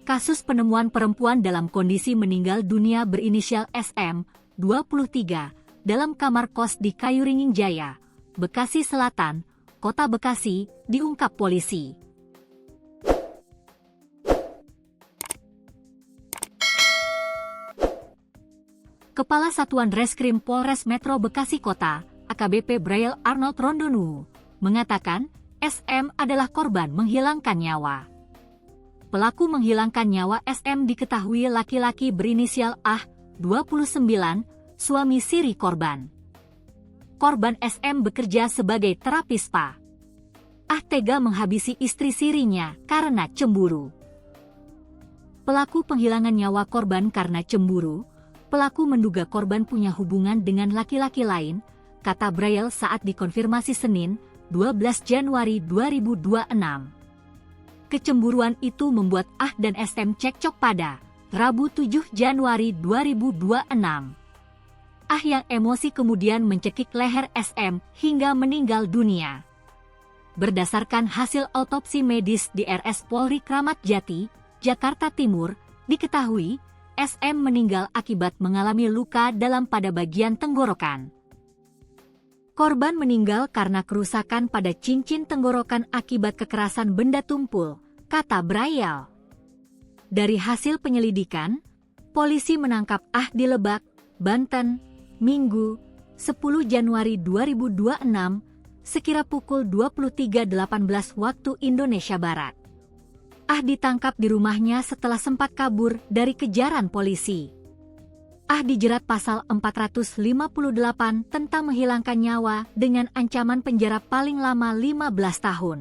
Kasus penemuan perempuan dalam kondisi meninggal dunia berinisial SM, 23, dalam kamar kos di Kayuringing Jaya, Bekasi Selatan, Kota Bekasi, diungkap polisi. Kepala Satuan Reskrim Polres Metro Bekasi Kota, AKBP Braille Arnold Rondonu, mengatakan SM adalah korban menghilangkan nyawa. Pelaku menghilangkan nyawa SM diketahui laki-laki berinisial AH, 29, suami siri korban. Korban SM bekerja sebagai terapis spa. AH tega menghabisi istri sirinya karena cemburu. Pelaku penghilangan nyawa korban karena cemburu. Pelaku menduga korban punya hubungan dengan laki-laki lain, kata Braille saat dikonfirmasi Senin, 12 Januari 2026. Kecemburuan itu membuat AH dan SM cekcok pada Rabu 7 Januari 2026. AH yang emosi kemudian mencekik leher SM hingga meninggal dunia. Berdasarkan hasil autopsi medis di RS Polri Kramat Jati, Jakarta Timur, diketahui SM meninggal akibat mengalami luka dalam pada bagian tenggorokan. Korban meninggal karena kerusakan pada cincin tenggorokan akibat kekerasan benda tumpul, kata Braille. Dari hasil penyelidikan, polisi menangkap AH di Lebak, Banten, Minggu, 10 Januari 2026, sekira pukul 23.18 waktu Indonesia Barat. AH ditangkap di rumahnya setelah sempat kabur dari kejaran polisi. AH dijerat pasal 458 tentang menghilangkan nyawa dengan ancaman penjara paling lama 15 tahun.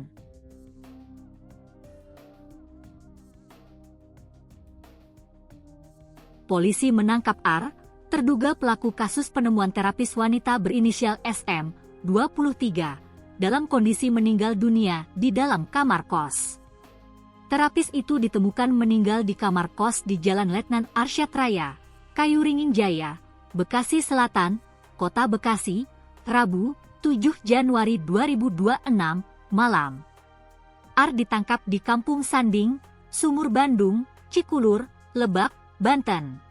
Polisi menangkap R, terduga pelaku kasus penemuan terapis wanita berinisial SM, 23, dalam kondisi meninggal dunia di dalam kamar kos. Terapis itu ditemukan meninggal di kamar kos di Jalan Letnan Arsyad Raya, Kayuringing Jaya, Bekasi Selatan, Kota Bekasi, Rabu, 7 Januari 2026, malam. R ditangkap di Kampung Sanding, Sumur Bandung, Cikulur, Lebak, Banten.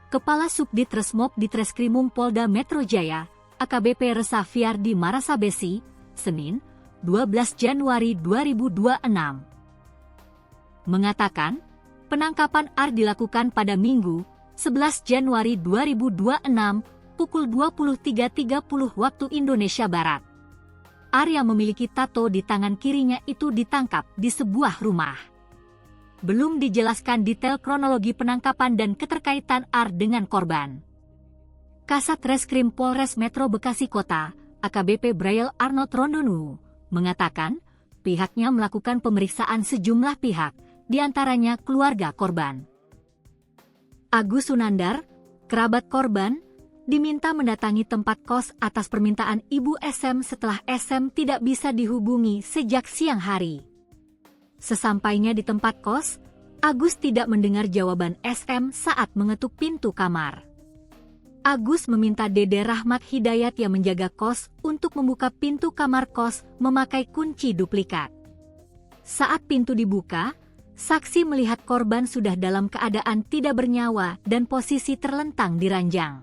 Kepala Subdit Resmob Ditreskrimum Polda Metro Jaya, AKBP Resa Fiardi Marasabesi, Senin, 12 Januari 2026. Mengatakan, penangkapan R dilakukan pada Minggu, 11 Januari 2026, pukul 23.30 waktu Indonesia Barat. R yang memiliki tato di tangan kirinya itu ditangkap di sebuah rumah. Belum dijelaskan detail kronologi penangkapan dan keterkaitan R dengan korban. Kasat Reskrim Polres Metro Bekasi Kota, AKBP Braille Arnold Rondonu, mengatakan pihaknya melakukan pemeriksaan sejumlah pihak, di antaranya keluarga korban. Agus Sunandar, kerabat korban, diminta mendatangi tempat kos atas permintaan Ibu SM setelah SM tidak bisa dihubungi sejak siang hari. Sesampainya di tempat kos, Agus tidak mendengar jawaban SM saat mengetuk pintu kamar. Agus meminta Dede Rahmat Hidayat yang menjaga kos untuk membuka pintu kamar kos memakai kunci duplikat. Saat pintu dibuka, saksi melihat korban sudah dalam keadaan tidak bernyawa dan posisi terlentang di ranjang.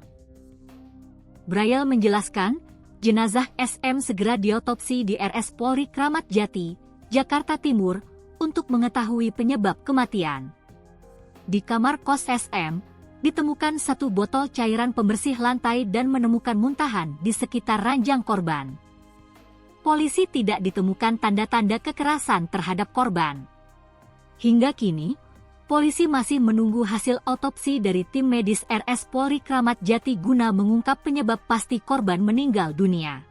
Braille menjelaskan, jenazah SM segera diotopsi di RS Polri Kramat Jati, Jakarta Timur, untuk mengetahui penyebab kematian. Di kamar kos SM, ditemukan satu botol cairan pembersih lantai dan menemukan muntahan di sekitar ranjang korban. Polisi tidak ditemukan tanda-tanda kekerasan terhadap korban. Hingga kini, polisi masih menunggu hasil otopsi dari tim medis RS Polri Kramat Jati guna mengungkap penyebab pasti korban meninggal dunia.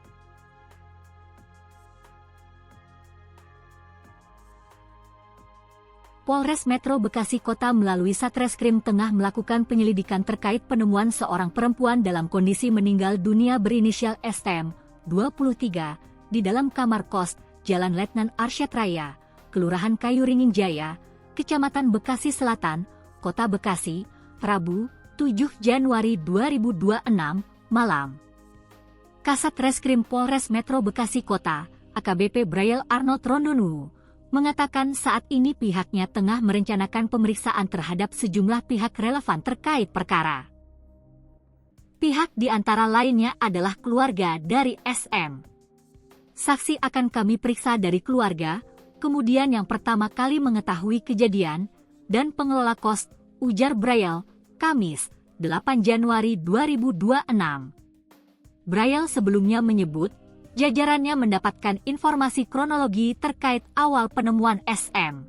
Polres Metro Bekasi Kota melalui Satreskrim tengah melakukan penyelidikan terkait penemuan seorang perempuan dalam kondisi meninggal dunia berinisial SM, 23, di dalam kamar kos, Jalan Letnan Arsyad Raya, Kelurahan Kayuringing Jaya, Kecamatan Bekasi Selatan, Kota Bekasi, Rabu, 7 Januari 2026, malam. Kasat Reskrim Polres Metro Bekasi Kota, AKBP Braille Arnold Rondonu, mengatakan saat ini pihaknya tengah merencanakan pemeriksaan terhadap sejumlah pihak relevan terkait perkara. Pihak di antara lainnya adalah keluarga dari SM. Saksi akan kami periksa dari keluarga, kemudian yang pertama kali mengetahui kejadian, dan pengelola kos, ujar Braille, Kamis, 8 Januari 2026. Braille sebelumnya menyebut, jajarannya mendapatkan informasi kronologi terkait awal penemuan SM.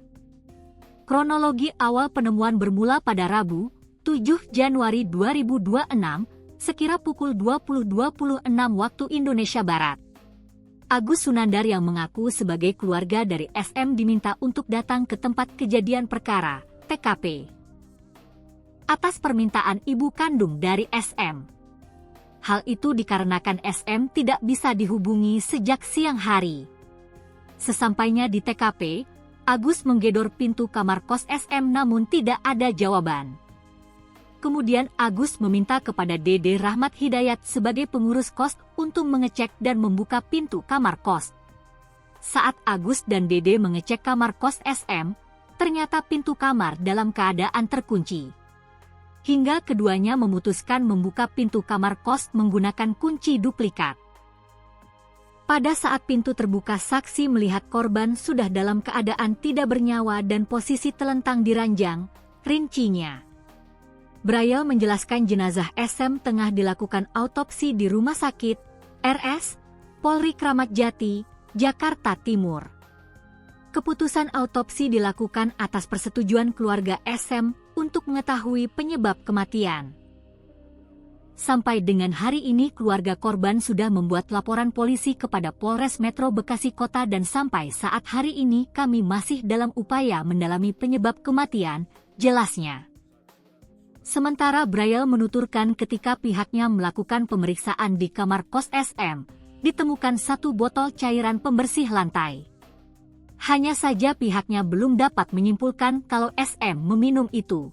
Kronologi awal penemuan bermula pada Rabu, 7 Januari 2026, sekira pukul 20.26 waktu Indonesia Barat. Agus Sunandar yang mengaku sebagai keluarga dari SM diminta untuk datang ke tempat kejadian perkara, TKP. Atas permintaan ibu kandung dari SM. Hal itu dikarenakan SM tidak bisa dihubungi sejak siang hari. Sesampainya di TKP, Agus menggedor pintu kamar kos SM namun tidak ada jawaban. Kemudian Agus meminta kepada Dede Rahmat Hidayat sebagai pengurus kos untuk mengecek dan membuka pintu kamar kos. Saat Agus dan Dede mengecek kamar kos SM, ternyata pintu kamar dalam keadaan terkunci. Hingga keduanya memutuskan membuka pintu kamar kos menggunakan kunci duplikat. Pada saat pintu terbuka, saksi melihat korban sudah dalam keadaan tidak bernyawa dan posisi telentang di ranjang, rincinya. Braille menjelaskan jenazah SM tengah dilakukan autopsi di Rumah Sakit RS Polri Kramat Jati, Jakarta Timur. Keputusan autopsi dilakukan atas persetujuan keluarga SM untuk mengetahui penyebab kematian. Sampai dengan hari ini keluarga korban sudah membuat laporan polisi kepada Polres Metro Bekasi Kota dan sampai saat hari ini kami masih dalam upaya mendalami penyebab kematian, jelasnya. Sementara Braille menuturkan ketika pihaknya melakukan pemeriksaan di kamar kos SM, ditemukan 1 botol cairan pembersih lantai. Hanya saja pihaknya belum dapat menyimpulkan kalau SM meminum itu.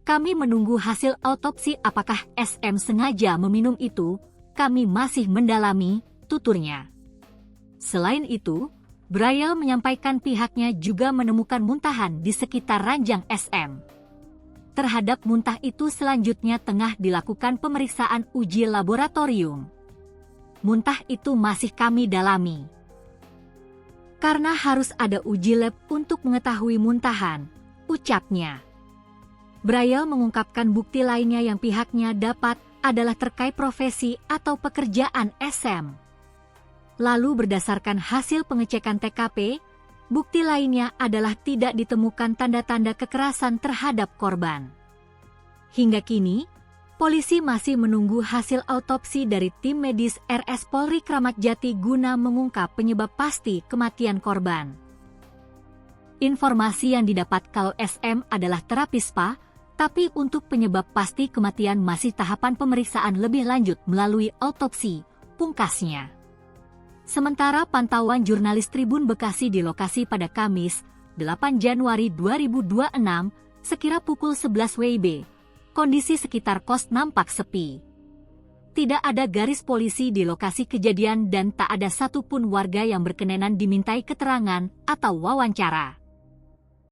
Kami menunggu hasil autopsi apakah SM sengaja meminum itu, kami masih mendalami, tuturnya. Selain itu, Braille menyampaikan pihaknya juga menemukan muntahan di sekitar ranjang SM. Terhadap muntah itu selanjutnya tengah dilakukan pemeriksaan uji laboratorium. Muntah itu masih kami dalami. Karena harus ada uji lab untuk mengetahui muntahan, ucapnya. Braille mengungkapkan bukti lainnya yang pihaknya dapat adalah terkait profesi atau pekerjaan SM. Lalu berdasarkan hasil pengecekan TKP, bukti lainnya adalah tidak ditemukan tanda-tanda kekerasan terhadap korban. Hingga kini, polisi masih menunggu hasil autopsi dari tim medis RS Polri Kramat Jati guna mengungkap penyebab pasti kematian korban. Informasi yang didapat kalau SM adalah terapis SPA, tapi untuk penyebab pasti kematian masih tahapan pemeriksaan lebih lanjut melalui autopsi, pungkasnya. Sementara pantauan jurnalis Tribun Bekasi di lokasi pada Kamis, 8 Januari 2026, sekira pukul 11 WIB, kondisi sekitar kos nampak sepi. Tidak ada garis polisi di lokasi kejadian dan tak ada satupun warga yang berkenan dimintai keterangan atau wawancara.